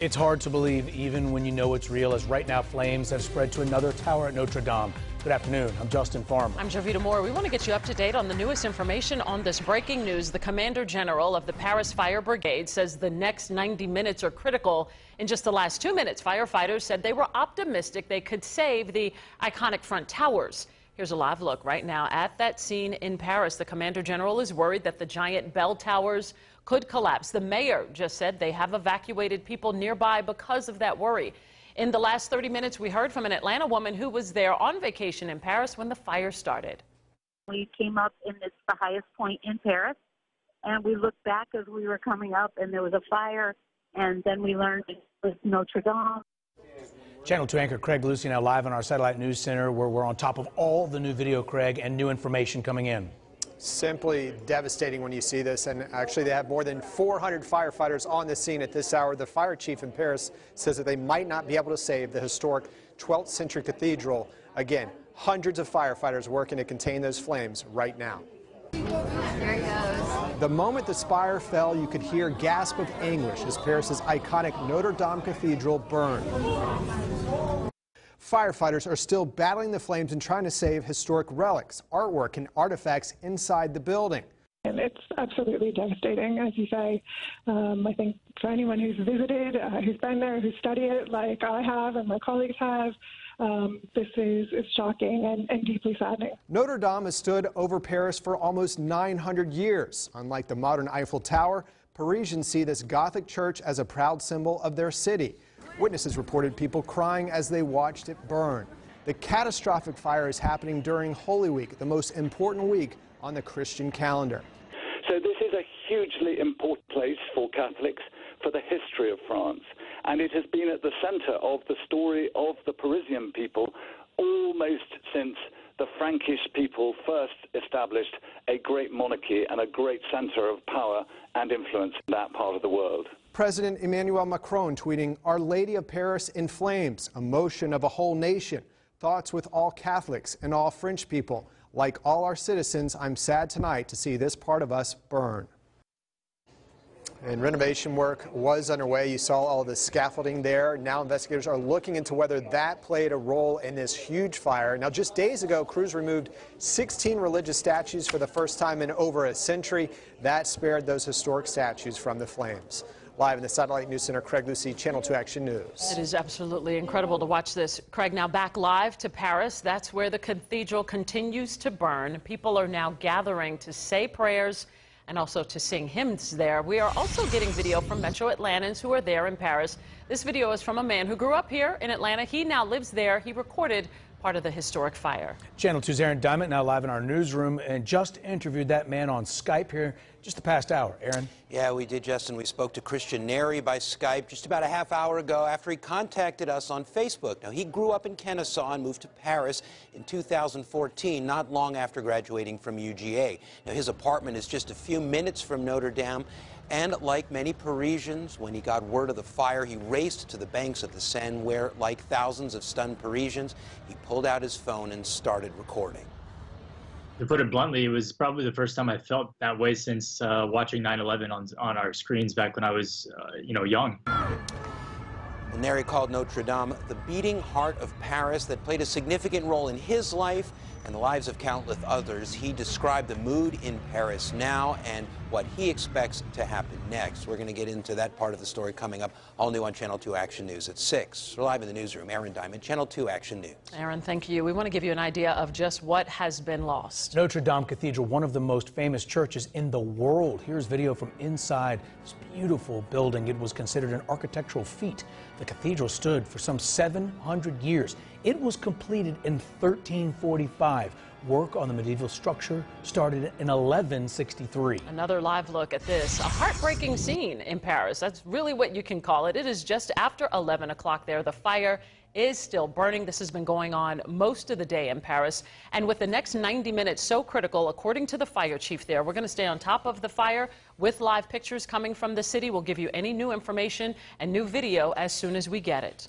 It's hard to believe even when you know it's real, as right now flames have spread to another tower at Notre Dame. Good afternoon. I'm Justin Farmer. I'm Jovita Moore. We want to get you up to date on the newest information on this breaking news. The Commander General of the Paris Fire Brigade says the next 90 minutes are critical. In just the last 2 minutes, firefighters said they were optimistic they could save the iconic front towers. Here's a live look right now at that scene in Paris. The Commander General is worried that the giant bell towers could collapse. The mayor just said they have evacuated people nearby because of that worry. In the last 30 minutes, we heard from an Atlanta woman who was there on vacation in Paris when the fire started. We came up in the highest point in Paris, and we looked back as we were coming up, and there was a fire, and then we learned it was Notre Dame. Channel 2 anchor Craig Lucy now live in our satellite news center, where we're on top of all the new video, Craig, and new information coming in. Simply devastating when you see this, and actually they have more than 400 firefighters on the scene at this hour. The fire chief in Paris says that they might not be able to save the historic 12th century cathedral. Again, hundreds of firefighters working to contain those flames right now. There it goes. The moment the spire fell, you could hear a gasp of anguish as Paris's iconic Notre Dame Cathedral burned. Firefighters are still battling the flames and trying to save historic relics, artwork, and artifacts inside the building. And it's absolutely devastating, as you say. I think for anyone who's visited, who's been there, who's studied it like I have and my colleagues have, this is shocking and deeply saddening. Notre Dame has stood over Paris for almost 900 years. Unlike the modern Eiffel Tower, Parisians see this Gothic church as a proud symbol of their city. Witnesses reported people crying as they watched it burn. The catastrophic fire is happening during Holy Week, the most important week on the Christian calendar. So this is a hugely important place for Catholics, for the history of France, and it has been at the center of the story of the Parisian people almost since the Frankish people first established a great monarchy and a great center of power and influence in that part of the world. President Emmanuel Macron tweeting, "Our Lady of Paris in flames, emotion of a whole nation. Thoughts with all Catholics and all French people. Like all our citizens, I'm sad tonight to see this part of us burn." And renovation work was underway. You saw all the scaffolding there. Now investigators are looking into whether that played a role in this huge fire. Now, just days ago, crews removed 16 religious statues for the first time in over a century. That spared those historic statues from the flames. Live in the Satellite News Center, Craig Lucy, Channel 2 Action News. It is absolutely incredible to watch this. Craig, now back live to Paris. That's where the cathedral continues to burn. People are now gathering to say prayers and also to sing hymns there. We are also getting video from Metro Atlantans who are there in Paris. This video is from a man who grew up here in Atlanta. He now lives there. He recorded part of the historic fire. Channel 2's Aaron Diamond now live in our newsroom and just interviewed that man on Skype here just the past hour. Aaron? Yeah, we did, Justin. We spoke to Chrsitian Neri by Skype just about a half hour ago after he contacted us on Facebook. Now, he grew up in Kennesaw and moved to Paris in 2014, not long after graduating from UGA. Now, his apartment is just a few minutes from Notre Dame. And like many Parisians, when he got word of the fire, he raced to the banks of the Seine where, like thousands of stunned Parisians, he pulled out his phone and started recording. To put it bluntly, it was probably the first time I felt that way since watching 9/11 on our screens back when I was, young. Neri called Notre Dame the beating heart of Paris that played a significant role in his life and the lives of countless others. He described the mood in Paris now and what he expects to happen next. We're going to get into that part of the story coming up, all new on Channel 2 Action News at 6. We're live in the newsroom. Aaron Diamond, Channel 2 Action News. Aaron, thank you. We want to give you an idea of just what has been lost. Notre Dame Cathedral, one of the most famous churches in the world. Here's video from inside this beautiful building. It was considered an architectural feat. The cathedral stood for some 700 years. It was completed in 1345. Work on the medieval structure started in 1163. Another live look at this. A heartbreaking scene in Paris. That's really what you can call it. It is just after 11 o'clock there. The fire is still burning. This has been going on most of the day in Paris. And with the next 90 minutes so critical, according to the fire chief there, we're going to stay on top of the fire with live pictures coming from the city. We'll give you any new information and new video as soon as we get it.